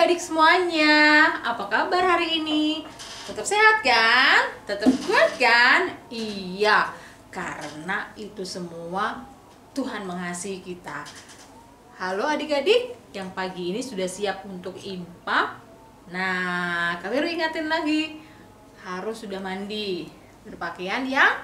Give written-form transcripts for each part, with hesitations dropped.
adik-adik semuanya, apa kabar hari ini? Tetap sehat kan? Tetap kuat kan? Iya, karena itu semua Tuhan mengasihi kita. Halo adik-adik, yang pagi ini sudah siap untuk IMPA? Nah, kami harus ingatin lagi, harus sudah mandi, berpakaian yang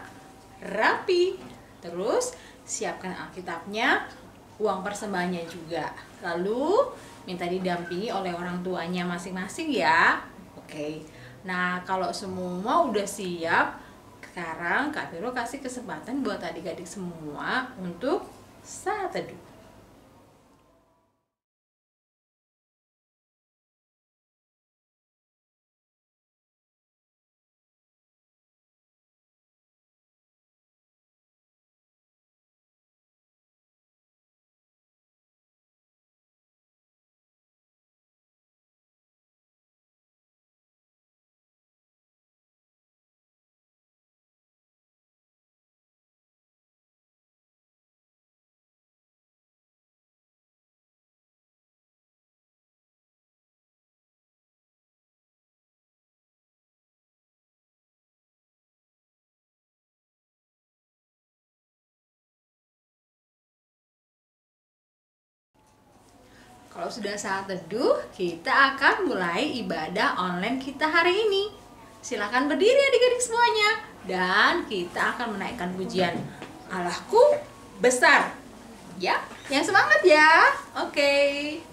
rapi. Terus, siapkan Alkitabnya, uang persembahannya juga. Lalu minta didampingi oleh orang tuanya masing-masing ya. Oke. Nah, kalau semua udah siap, sekarang Kak Vero kasih kesempatan buat adik-adik semua untuk saat teduh. Kalau sudah saat teduh, kita akan mulai ibadah online kita hari ini. Silakan berdiri adik-adik semuanya. Dan kita akan menaikkan pujian Allahku besar. Ya, yang semangat ya. Oke.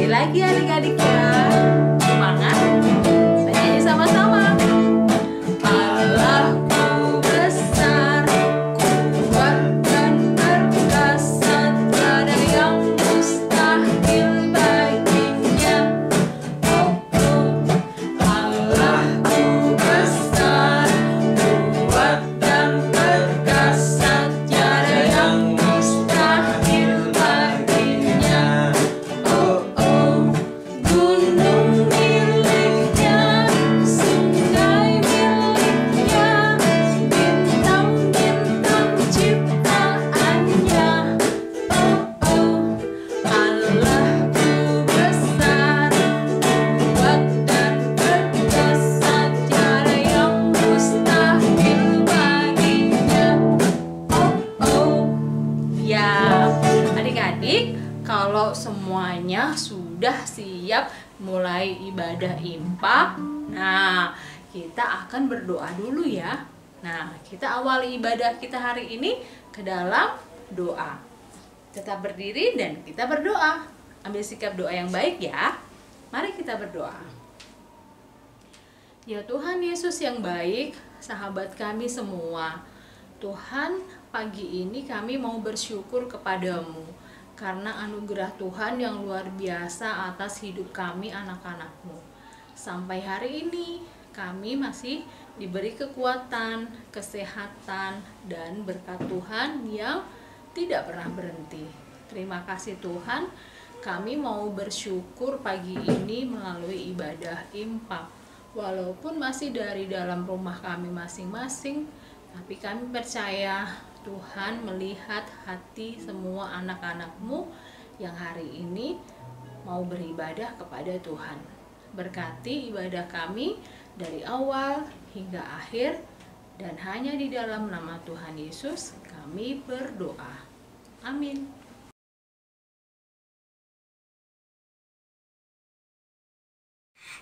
Lagi adik-adik ya, semangat, kita nyanyi sama-sama. Allahku besar, kuat dan perkasa, tiada yang mustahil baginya. Oh, oh. Allahku besar, kuat dan perkasa, tiada yang mustahil baginya. Adik-adik, kalau semuanya sudah siap mulai ibadah IMPA, nah kita akan berdoa dulu ya. Nah, kita awali ibadah kita hari ini ke dalam doa. Tetap berdiri dan kita berdoa. Ambil sikap doa yang baik ya. Mari kita berdoa. Ya Tuhan Yesus yang baik, sahabat kami semua, Tuhan, pagi ini kami mau bersyukur kepadamu karena anugerah Tuhan yang luar biasa atas hidup kami anak-anak-Mu. Sampai hari ini kami masih diberi kekuatan, kesehatan, dan berkat Tuhan yang tidak pernah berhenti. Terima kasih Tuhan, kami mau bersyukur pagi ini melalui ibadah IMPA. Walaupun masih dari dalam rumah kami masing-masing, tapi kami percaya Tuhan melihat hati semua anak-anak-Mu yang hari ini mau beribadah kepada Tuhan. Berkati ibadah kami dari awal hingga akhir, dan hanya di dalam nama Tuhan Yesus kami berdoa. Amin.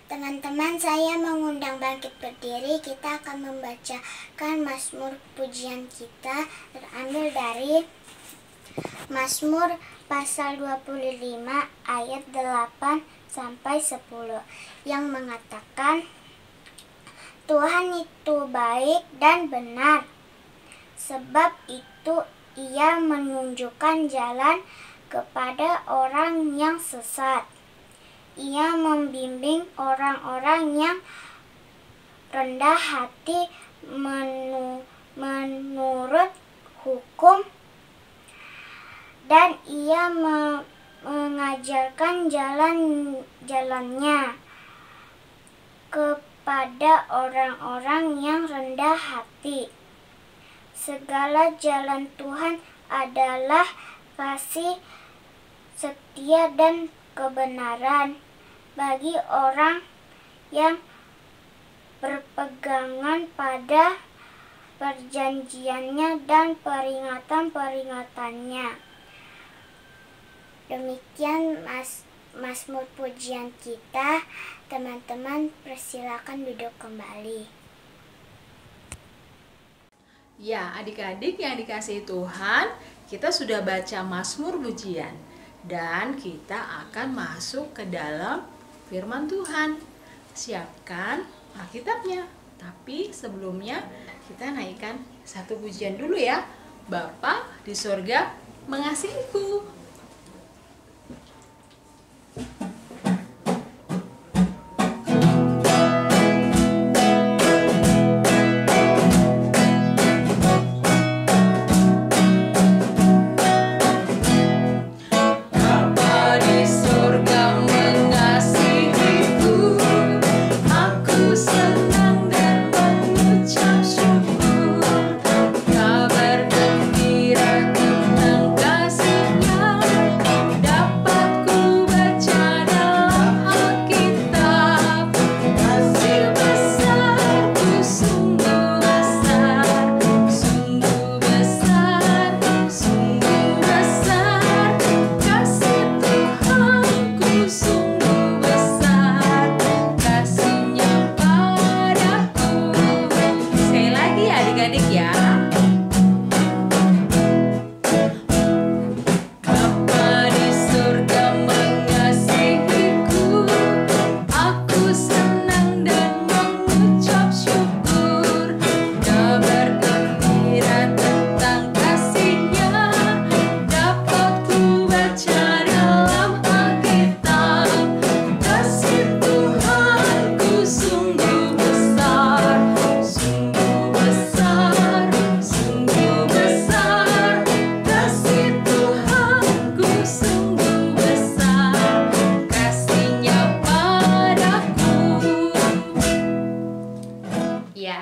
Teman-teman, saya mengundang bangkit berdiri. Kita akan membacakan Mazmur pujian kita terambil dari Mazmur pasal 25 ayat 8 sampai 10 yang mengatakan, Tuhan itu baik dan benar, sebab itu Ia menunjukkan jalan kepada orang yang sesat. Ia membimbing orang-orang yang rendah hati menurut hukum, dan Ia mengajarkan jalan-jalannya kepada orang-orang yang rendah hati. Segala jalan Tuhan adalah kasih, setia, dan kebenaran bagi orang yang berpegangan pada perjanjiannya dan peringatan-peringatannya. Demikian Mazmur pujian kita. Teman-teman, persilakan duduk kembali. Ya, adik-adik yang dikasihi Tuhan, kita sudah baca Mazmur pujian dan kita akan masuk ke dalam firman Tuhan. Siapkan Alkitabnya. Tapi sebelumnya kita naikkan satu pujian dulu ya. Bapa di surga mengasihiku.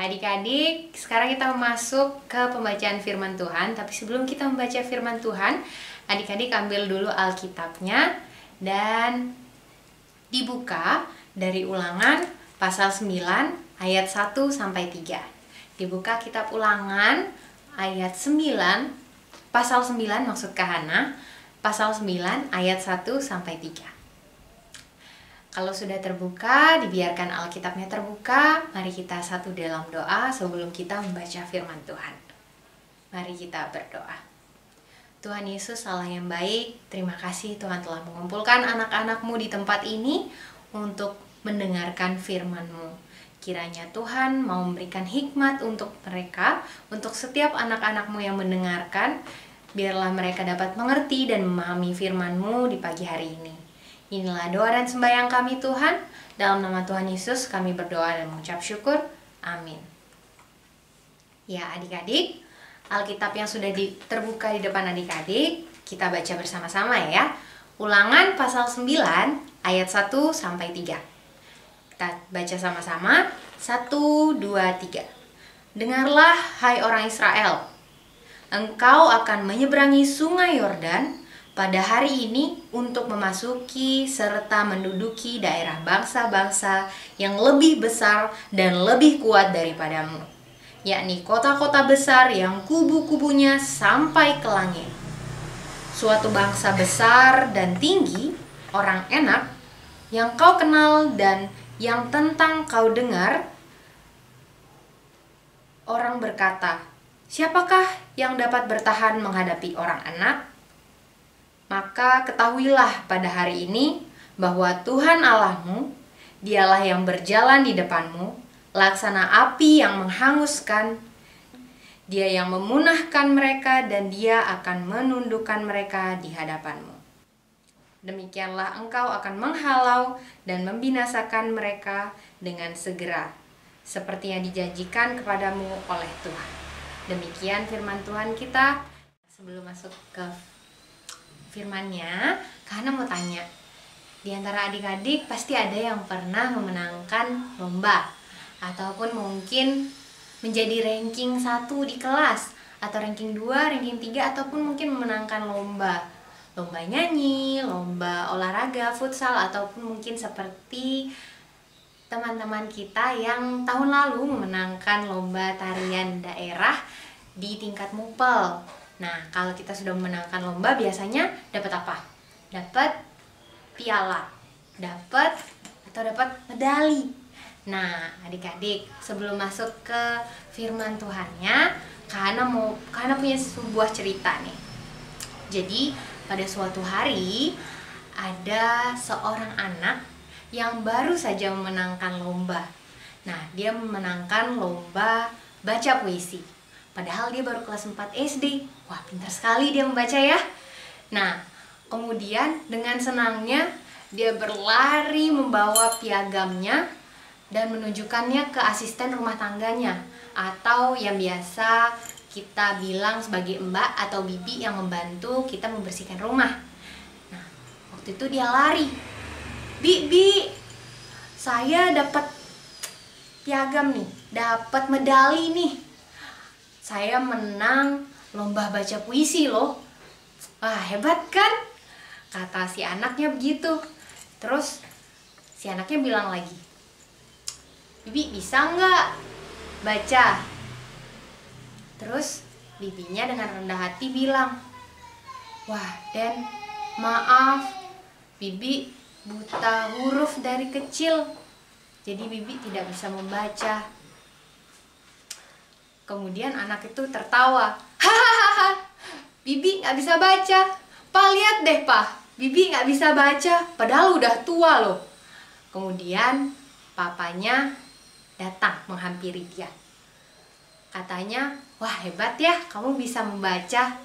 Adik-adik, sekarang kita masuk ke pembacaan firman Tuhan. Tapi sebelum kita membaca firman Tuhan, adik-adik ambil dulu Alkitabnya dan dibuka dari Ulangan pasal 9 ayat 1 sampai 3. Dibuka kitab Ulangan ayat 9, pasal 9 maksud Kahana, pasal 9 ayat 1 sampai 3. Kalau sudah terbuka, dibiarkan Alkitabnya terbuka. Mari kita satu dalam doa sebelum kita membaca firman Tuhan. Mari kita berdoa. Tuhan Yesus, Allah yang baik, terima kasih Tuhan telah mengumpulkan anak-anak-Mu di tempat ini untuk mendengarkan firman-Mu. Kiranya Tuhan mau memberikan hikmat untuk mereka, untuk setiap anak-anak-Mu yang mendengarkan. Biarlah mereka dapat mengerti dan memahami firman-Mu di pagi hari ini. Inilah doa dan sembahyang kami Tuhan. Dalam nama Tuhan Yesus kami berdoa dan mengucap syukur. Amin. Ya adik-adik, Alkitab yang sudah terbuka di depan adik-adik, kita baca bersama-sama ya. Ulangan pasal 9 ayat 1 sampai 3. Kita baca sama-sama. 1, 2, 3. Dengarlah hai orang Israel, engkau akan menyeberangi sungai Yordan pada hari ini untuk memasuki serta menduduki daerah bangsa-bangsa yang lebih besar dan lebih kuat daripadamu, yakni kota-kota besar yang kubu-kubunya sampai ke langit. Suatu bangsa besar dan tinggi, orang enak, yang kau kenal dan yang tentang kau dengar, orang berkata, siapakah yang dapat bertahan menghadapi orang anak? Maka ketahuilah pada hari ini bahwa Tuhan Allahmu, dialah yang berjalan di depanmu, laksana api yang menghanguskan. Dia yang memunahkan mereka dan dia akan menundukkan mereka di hadapanmu. Demikianlah engkau akan menghalau dan membinasakan mereka dengan segera, seperti yang dijanjikan kepadamu oleh Tuhan. Demikian firman Tuhan kita. Sebelum masuk ke firman-Nya, Kahana mau tanya, di antara adik-adik pasti ada yang pernah memenangkan lomba, ataupun mungkin menjadi ranking 1 di kelas, atau ranking 2, ranking 3, ataupun mungkin memenangkan lomba nyanyi, lomba olahraga, futsal, ataupun mungkin seperti teman-teman kita yang tahun lalu memenangkan lomba tarian daerah di tingkat MUPEL. Nah, kalau kita sudah memenangkan lomba biasanya dapat apa? Dapat piala, dapat medali. Nah, adik-adik, sebelum masuk ke firman Tuhannya, Kahana punya sebuah cerita nih. Jadi, pada suatu hari ada seorang anak yang baru saja memenangkan lomba. Nah, dia memenangkan lomba baca puisi. Padahal dia baru kelas 4 SD. Wah, pintar sekali dia membaca ya. Nah, kemudian dengan senangnya dia berlari membawa piagamnya dan menunjukkannya ke asisten rumah tangganya, atau yang biasa kita bilang sebagai mbak atau bibi yang membantu kita membersihkan rumah. Nah, waktu itu dia lari, Bi, saya dapat piagam nih, dapat medali nih, saya menang lomba baca puisi loh. Wah, hebat kan? Kata si anaknya begitu. Terus si anaknya bilang lagi, Bibi bisa nggak baca? Terus bibinya dengan rendah hati bilang, wah Den, maaf, Bibi buta huruf dari kecil, jadi Bibi tidak bisa membaca. Kemudian anak itu tertawa, hahaha, Bibi nggak bisa baca. Pa, lihat deh Pa, Bibi nggak bisa baca, padahal udah tua loh. Kemudian papanya datang menghampiri dia. Katanya, wah hebat ya, kamu bisa membaca.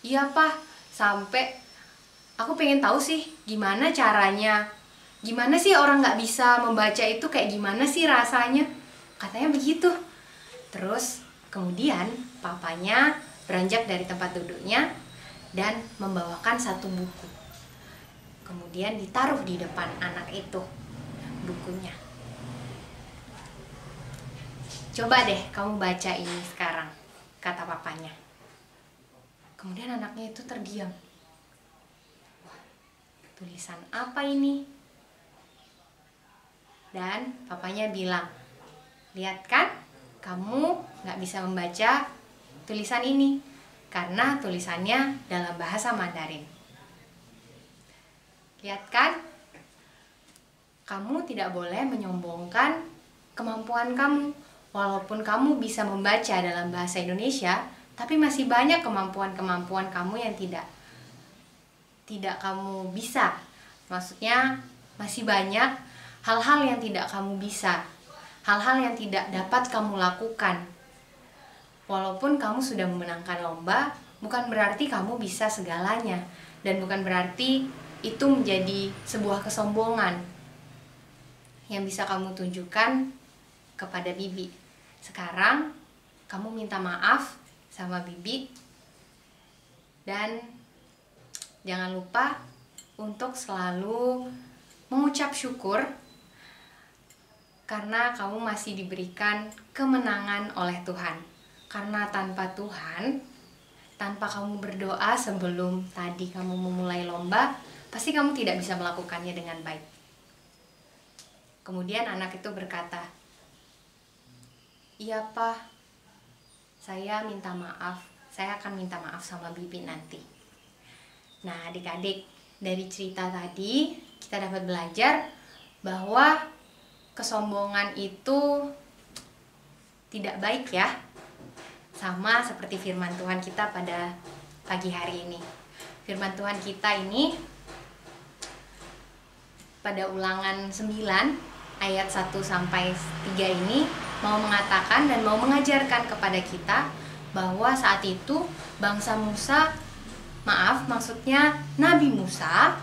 Iya Pak, sampai aku pengen tahu sih gimana caranya. Gimana sih orang nggak bisa membaca itu, kayak gimana sih rasanya? Katanya begitu. Terus kemudian papanya beranjak dari tempat duduknya dan membawakan satu buku. Kemudian ditaruh di depan anak itu bukunya. Coba deh kamu baca ini sekarang, kata papanya. Kemudian anaknya itu terdiam. Wah, tulisan apa ini? Dan papanya bilang, lihat kan, kamu gak bisa membaca tulisan ini karena tulisannya dalam bahasa Mandarin. Lihat kan, kamu tidak boleh menyombongkan kemampuan kamu. Walaupun kamu bisa membaca dalam bahasa Indonesia, tapi masih banyak kemampuan-kemampuan kamu yang tidak kamu bisa. Maksudnya masih banyak hal-hal yang tidak kamu bisa, hal-hal yang tidak dapat kamu lakukan. Walaupun kamu sudah memenangkan lomba, bukan berarti kamu bisa segalanya, dan bukan berarti itu menjadi sebuah kesombongan yang bisa kamu tunjukkan kepada bibi. Sekarang kamu minta maaf sama bibi, dan jangan lupa untuk selalu mengucap syukur karena kamu masih diberikan kemenangan oleh Tuhan. Karena tanpa Tuhan, tanpa kamu berdoa sebelum tadi kamu memulai lomba, pasti kamu tidak bisa melakukannya dengan baik. Kemudian anak itu berkata, iya Pak, saya minta maaf. Saya akan minta maaf sama bibi nanti. Nah adik-adik, dari cerita tadi kita dapat belajar bahwa kesombongan itu tidak baik ya. Sama seperti firman Tuhan kita pada pagi hari ini. Firman Tuhan kita ini pada Ulangan 9 ayat 1 sampai 3 ini mau mengatakan dan mau mengajarkan kepada kita bahwa saat itu maksudnya Nabi Musa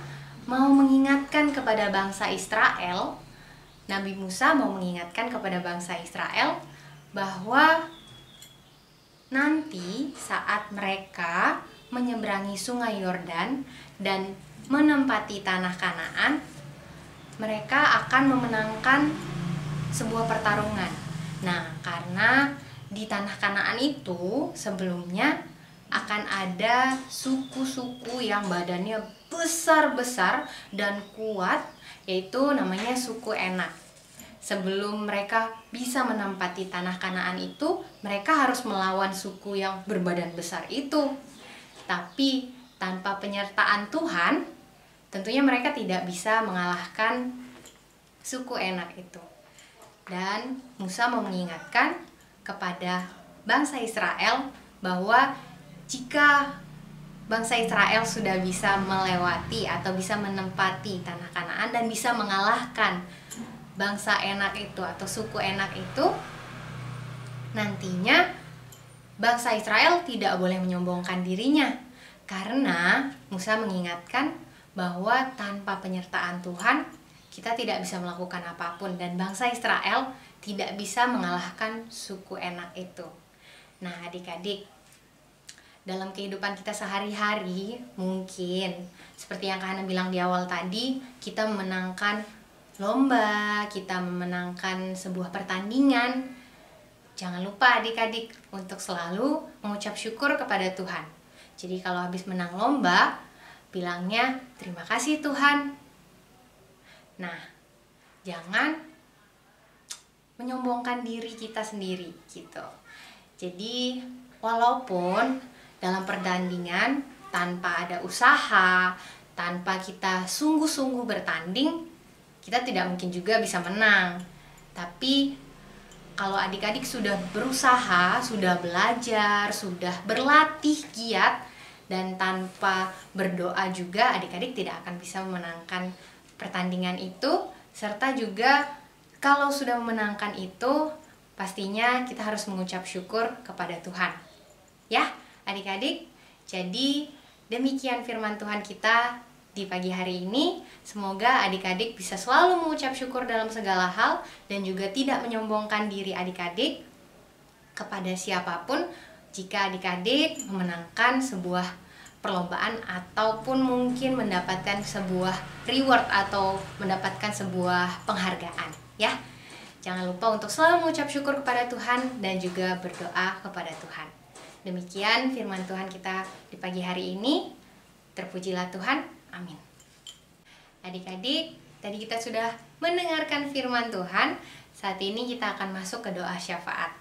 mau mengingatkan kepada bangsa Israel. Nabi Musa mau mengingatkan kepada bangsa Israel bahwa nanti saat mereka menyeberangi sungai Yordan dan menempati tanah Kanaan, mereka akan memenangkan sebuah pertarungan. Nah, karena di tanah Kanaan itu sebelumnya akan ada suku-suku yang badannya besar-besar dan kuat, yaitu namanya suku Enak. Sebelum mereka bisa menempati tanah Kanaan itu, mereka harus melawan suku yang berbadan besar itu. Tapi tanpa penyertaan Tuhan, tentunya mereka tidak bisa mengalahkan suku Enak itu. Dan Musa mau mengingatkan kepada bangsa Israel bahwa jika bangsa Israel sudah bisa melewati atau bisa menempati tanah Kanaan dan bisa mengalahkan bangsa Enak itu atau suku Enak itu, nantinya bangsa Israel tidak boleh menyombongkan dirinya. Karena Musa mengingatkan bahwa tanpa penyertaan Tuhan kita tidak bisa melakukan apapun dan bangsa Israel tidak bisa mengalahkan suku Enak itu. Nah, adik-adik, dalam kehidupan kita sehari-hari mungkin seperti yang Kak Hana bilang di awal tadi, kita memenangkan lomba, kita memenangkan sebuah pertandingan. Jangan lupa adik-adik untuk selalu mengucap syukur kepada Tuhan. Jadi kalau habis menang lomba, bilangnya terima kasih Tuhan. Nah, jangan menyombongkan diri kita sendiri gitu. Jadi walaupun dalam pertandingan tanpa ada usaha, tanpa kita sungguh-sungguh bertanding, kita tidak mungkin juga bisa menang. Tapi kalau adik-adik sudah berusaha, sudah belajar, sudah berlatih giat, dan tanpa berdoa juga adik-adik tidak akan bisa memenangkan pertandingan itu. Serta juga kalau sudah memenangkan itu, pastinya kita harus mengucap syukur kepada Tuhan. Ya, adik-adik, jadi demikian firman Tuhan kita di pagi hari ini. Semoga adik-adik bisa selalu mengucap syukur dalam segala hal dan juga tidak menyombongkan diri adik-adik kepada siapapun jika adik-adik memenangkan sebuah perlombaan ataupun mungkin mendapatkan sebuah reward atau mendapatkan sebuah penghargaan, ya. Jangan lupa untuk selalu mengucap syukur kepada Tuhan dan juga berdoa kepada Tuhan. Demikian firman Tuhan kita di pagi hari ini. Terpujilah Tuhan. Amin. Adik-adik, tadi kita sudah mendengarkan firman Tuhan. Saat ini kita akan masuk ke doa syafaat.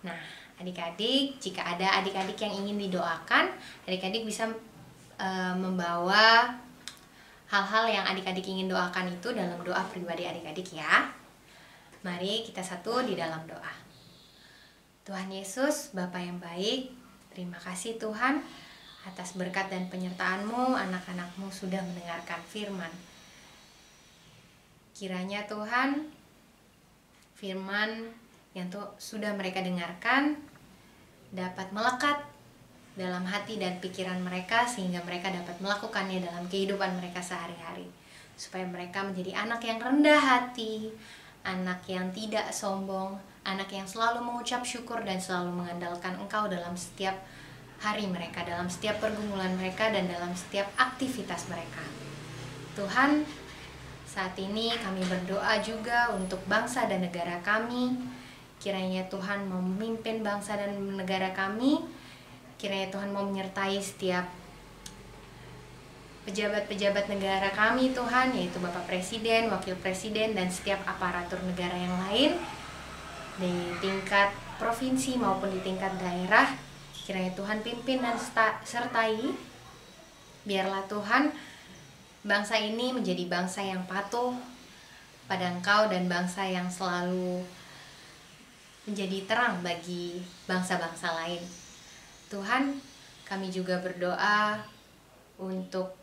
Nah, adik-adik, jika ada adik-adik yang ingin didoakan, adik-adik bisa membawa hal-hal yang adik-adik ingin doakan itu dalam doa pribadi adik-adik ya. Mari kita satu di dalam doa. Tuhan Yesus, Bapa yang baik, terima kasih Tuhan atas berkat dan penyertaan-Mu, anak-anak-Mu sudah mendengarkan firman. Kiranya Tuhan, firman yang sudah mereka dengarkan dapat melekat dalam hati dan pikiran mereka sehingga mereka dapat melakukannya dalam kehidupan mereka sehari-hari. Supaya mereka menjadi anak yang rendah hati, anak yang tidak sombong, anak yang selalu mengucap syukur dan selalu mengandalkan Engkau dalam setiap hari mereka, dalam setiap pergumulan mereka, dan dalam setiap aktivitas mereka. Tuhan, saat ini kami berdoa juga untuk bangsa dan negara kami. Kiranya Tuhan mau memimpin bangsa dan negara kami. Kiranya Tuhan mau menyertai setiap pejabat-pejabat negara kami Tuhan, yaitu Bapak Presiden, Wakil Presiden, dan setiap aparatur negara yang lain di tingkat provinsi maupun di tingkat daerah. Kiranya Tuhan pimpin dan sertai. Biarlah Tuhan bangsa ini menjadi bangsa yang patuh, pada Engkau dan bangsa yang selalu menjadi terang bagi bangsa-bangsa lain. Tuhan, kami juga berdoa untuk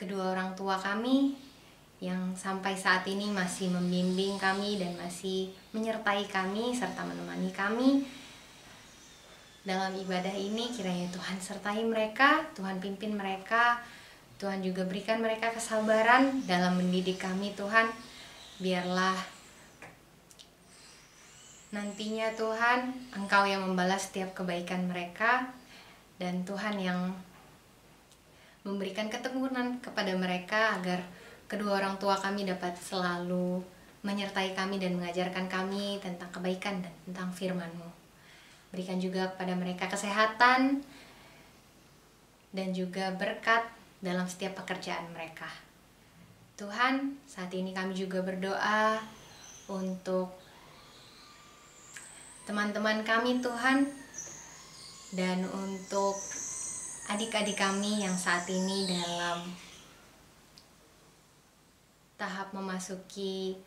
kedua orang tua kami yang sampai saat ini masih membimbing kami dan masih menyertai kami serta menemani kami dalam ibadah ini. Kiranya Tuhan sertai mereka, Tuhan pimpin mereka, Tuhan juga berikan mereka kesabaran dalam mendidik kami. Tuhan, biarlah nantinya Tuhan Engkau yang membalas setiap kebaikan mereka, dan Tuhan yang memberikan ketekunan kepada mereka agar kedua orang tua kami dapat selalu menyertai kami dan mengajarkan kami tentang kebaikan dan tentang firman-Mu. Berikan juga kepada mereka kesehatan dan juga berkat dalam setiap pekerjaan mereka. Tuhan, saat ini kami juga berdoa untuk teman-teman kami Tuhan, dan untuk adik-adik kami yang saat ini dalam tahap memasuki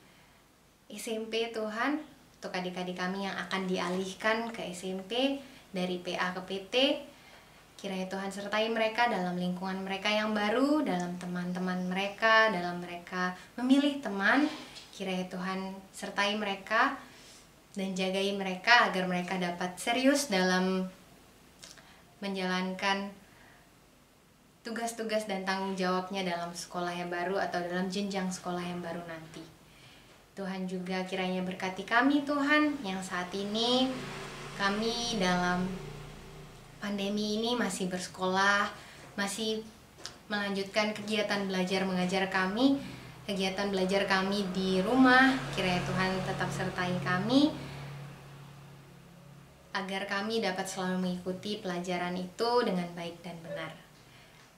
SMP Tuhan, untuk adik-adik kami yang akan dialihkan ke SMP dari PA ke PT, kiranya Tuhan sertai mereka dalam lingkungan mereka yang baru, dalam teman-teman mereka, dalam mereka memilih teman. Kiranya Tuhan sertai mereka dan jagai mereka agar mereka dapat serius dalam menjalankan tugas-tugas dan tanggung jawabnya dalam sekolah yang baru atau dalam jenjang sekolah yang baru nanti. Tuhan juga kiranya berkati kami Tuhan, yang saat ini kami dalam pandemi ini masih bersekolah, masih melanjutkan kegiatan belajar mengajar kami, kegiatan belajar kami di rumah. Kiranya Tuhan tetap sertai kami agar kami dapat selalu mengikuti pelajaran itu dengan baik dan benar.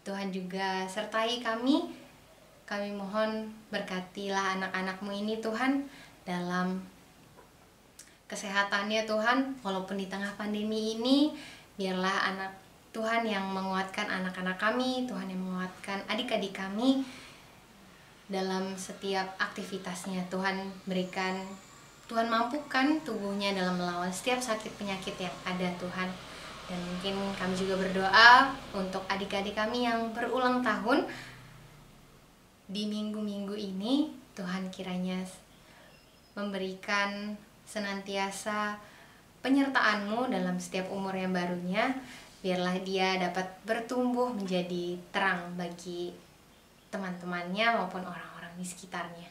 Tuhan juga sertai kami. Kami mohon berkatilah anak-anak-Mu ini Tuhan dalam kesehatannya Tuhan, walaupun di tengah pandemi ini. Biarlah anak Tuhan yang menguatkan anak-anak kami, Tuhan yang menguatkan adik-adik kami dalam setiap aktivitasnya. Tuhan berikan, Tuhan mampukan tubuhnya dalam melawan setiap sakit penyakit yang ada Tuhan. Dan mungkin kami juga berdoa untuk adik-adik kami yang berulang tahun di minggu-minggu ini. Tuhan kiranya memberikan senantiasa penyertaan-Mu dalam setiap umur yang barunya. Biarlah dia dapat bertumbuh menjadi terang bagi teman-temannya maupun orang-orang di sekitarnya.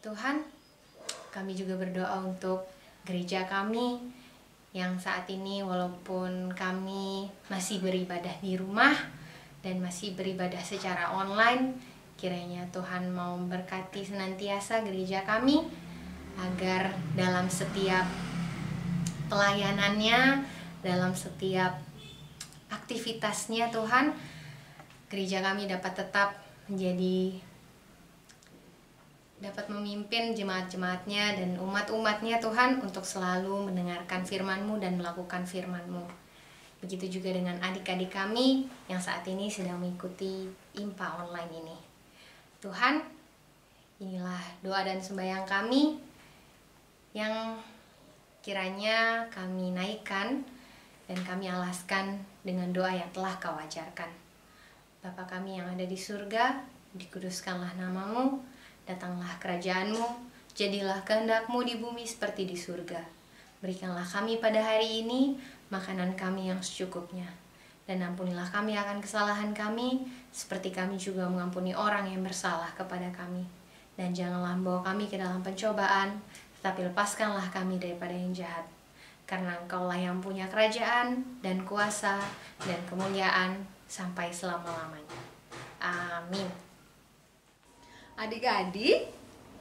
Tuhan, kami juga berdoa untuk gereja kami yang saat ini walaupun kami masih beribadah di rumah dan masih beribadah secara online, kiranya Tuhan mau memberkati senantiasa gereja kami agar dalam setiap pelayanannya, dalam setiap aktivitasnya Tuhan, gereja kami dapat tetap dapat memimpin jemaat-jemaatnya dan umat-umatnya Tuhan untuk selalu mendengarkan firman-Mu dan melakukan firman-Mu. Begitu juga dengan adik-adik kami yang saat ini sedang mengikuti IMPA online ini. Tuhan, inilah doa dan sembahyang kami yang kiranya kami naikkan dan kami alaskan dengan doa yang telah Kau ajarkan. Bapa kami yang ada di surga, dikuduskanlah nama-Mu, datanglah kerajaan-Mu, jadilah kehendak-Mu di bumi seperti di surga. Berikanlah kami pada hari ini makanan kami yang secukupnya, dan ampunilah kami akan kesalahan kami, seperti kami juga mengampuni orang yang bersalah kepada kami. Dan janganlah membawa kami ke dalam pencobaan, tetapi lepaskanlah kami daripada yang jahat. Karena Engkau-lah yang punya kerajaan dan kuasa dan kemuliaan sampai selama-lamanya. Amin. Adik-adik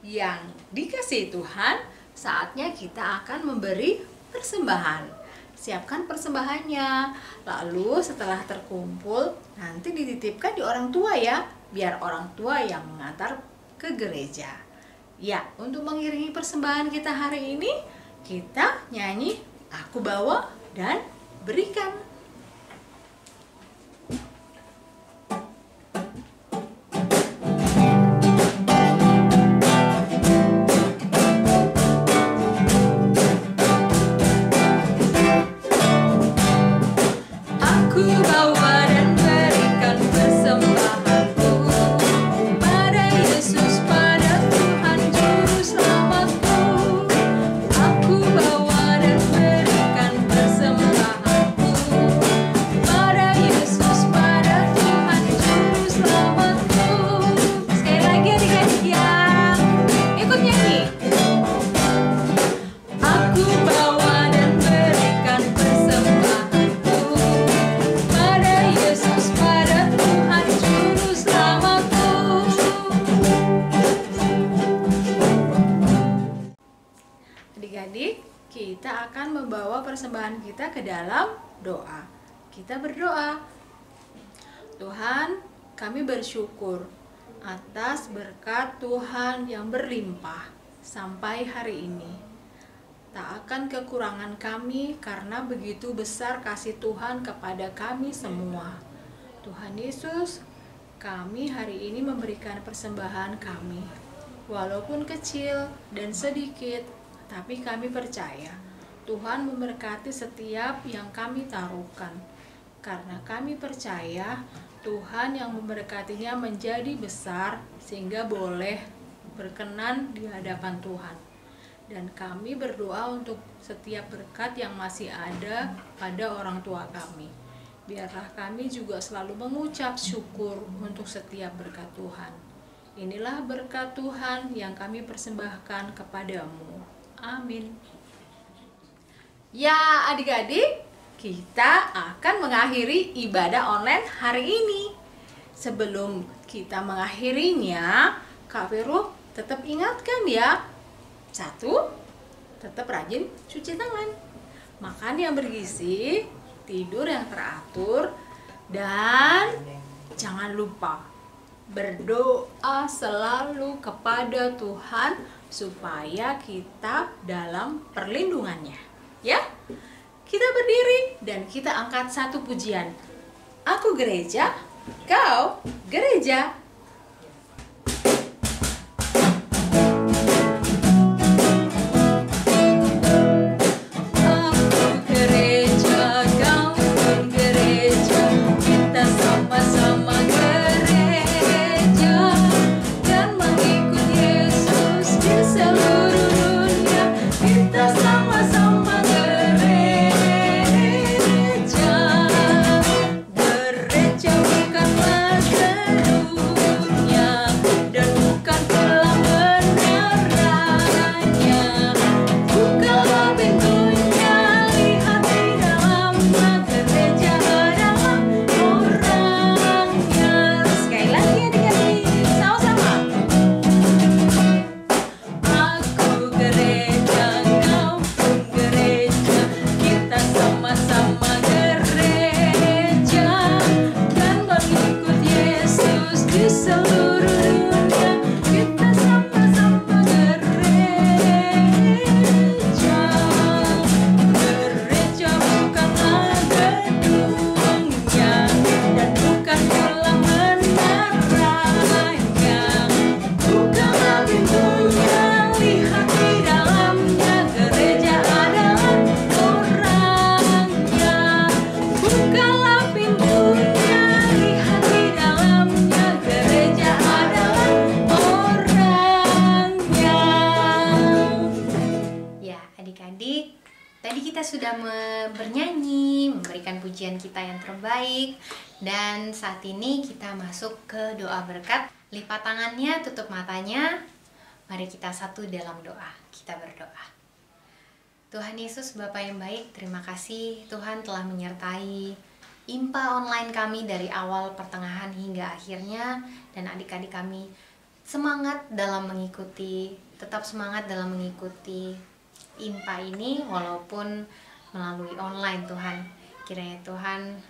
yang dikasihi Tuhan, saatnya kita akan memberi persembahan. Siapkan persembahannya. Lalu setelah terkumpul, nanti dititipkan di orang tua ya, biar orang tua yang mengantar ke gereja. Ya, untuk mengiringi persembahan kita hari ini, kita nyanyi Aku Bawa dan Berikan. Aku bawa dan berikan persembahanku pada Yesus, pada Tuhan Juru Selamatku. Aku bawa dan berikan persembahanku pada Yesus, pada Tuhan Juru Selamatku. Sekali lagi adik-adik ya, ikut nyanyi. Aku bawa dan berikan persembahanku pada Yesus, pada Tuhan Juru Selamatku. Adik-adik, kita akan membawa persembahan kita ke dalam doa. Kita berdoa. Tuhan, kami bersyukur atas berkat Tuhan yang berlimpah sampai hari ini. Tak akan kekurangan kami karena begitu besar kasih Tuhan kepada kami semua. Tuhan Yesus, kami hari ini memberikan persembahan kami. Walaupun kecil dan sedikit, tapi kami percaya Tuhan memberkati setiap yang kami taruhkan. Karena kami percaya Tuhan yang memberkatinya menjadi besar sehingga boleh berkenan di hadapan Tuhan. Dan kami berdoa untuk setiap berkat yang masih ada pada orang tua kami. Biarlah kami juga selalu mengucap syukur untuk setiap berkat Tuhan. Inilah berkat Tuhan yang kami persembahkan kepadamu. Amin. Ya adik-adik, kita akan mengakhiri ibadah online hari ini. Sebelum kita mengakhirinya, Kak Vero tetap ingatkan ya. 1, tetap rajin cuci tangan, makan yang bergizi, tidur yang teratur, dan jangan lupa berdoa selalu kepada Tuhan supaya kita dalam perlindungannya. Ya, kita berdiri dan kita angkat satu pujian. Aku gereja, kau gereja. Bernyanyi, memberikan pujian kita yang terbaik. Dan saat ini kita masuk ke doa berkat. Lipat tangannya, tutup matanya. Mari kita satu dalam doa. Kita berdoa. Tuhan Yesus, Bapa yang baik, terima kasih Tuhan telah menyertai IMPA online kami dari awal, pertengahan hingga akhirnya. Dan adik-adik kami semangat dalam mengikuti, tetap semangat dalam mengikuti IMPA ini walaupun melalui online. Tuhan, kiranya Tuhan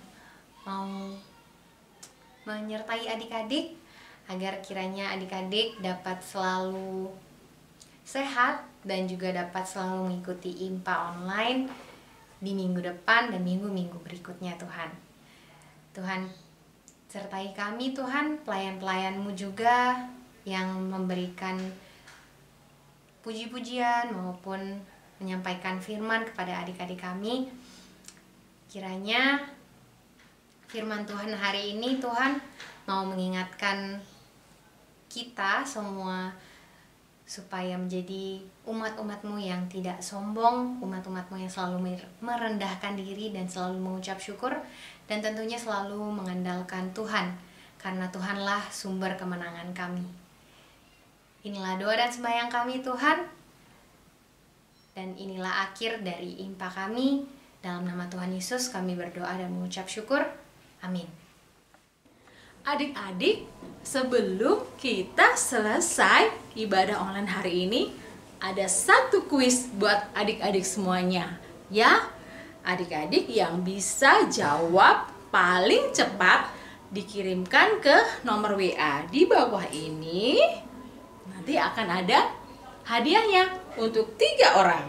mau menyertai adik-adik agar kiranya adik-adik dapat selalu sehat dan juga dapat selalu mengikuti IMPA online di minggu depan dan minggu-minggu berikutnya. Tuhan sertai kami Tuhan, pelayan-pelayan-Mu juga yang memberikan puji-pujian maupun menyampaikan firman kepada adik-adik kami. Kiranya firman Tuhan hari ini, Tuhan mau mengingatkan kita semua supaya menjadi umat-umat-Mu yang tidak sombong, umat-umat-Mu yang selalu merendahkan diri dan selalu mengucap syukur, dan tentunya selalu mengandalkan Tuhan, karena Tuhanlah sumber kemenangan kami. Inilah doa dan sembahyang kami, Tuhan, dan inilah akhir dari impa kami. Dalam nama Tuhan Yesus kami berdoa dan mengucap syukur. Amin. Adik-adik, sebelum kita selesai ibadah online hari ini, ada satu kuis buat adik-adik semuanya. Ya, adik-adik yang bisa jawab paling cepat dikirimkan ke nomor WA di bawah ini. Nanti akan ada hadiahnya untuk 3 orang.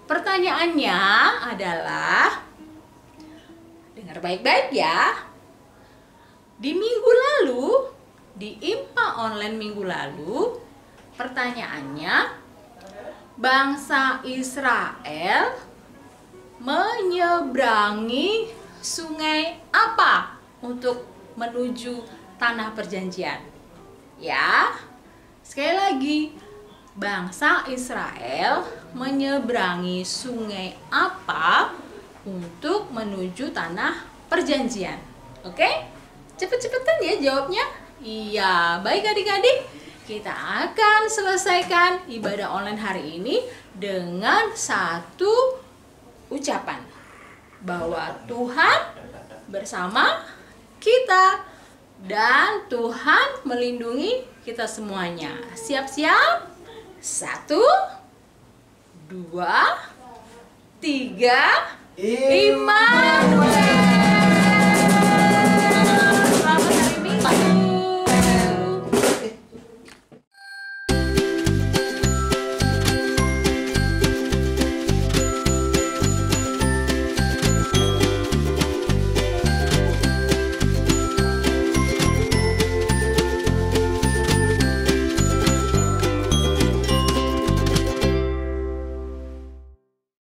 Pertanyaannya adalah, dengar baik-baik ya. Di minggu lalu, di IMPA online minggu lalu, pertanyaannya, bangsa Israel menyeberangi sungai apa untuk menuju tanah perjanjian? Ya, sekali lagi, bangsa Israel menyeberangi sungai apa untuk menuju tanah perjanjian? Oke? Cepet-cepetan ya jawabnya. Iya, baik adik-adik. Kita akan selesaikan ibadah online hari ini dengan satu ucapan, bahwa Tuhan bersama kita dan Tuhan melindungi kita semuanya. Siap-siap? 1, 2, 3, Immanuel.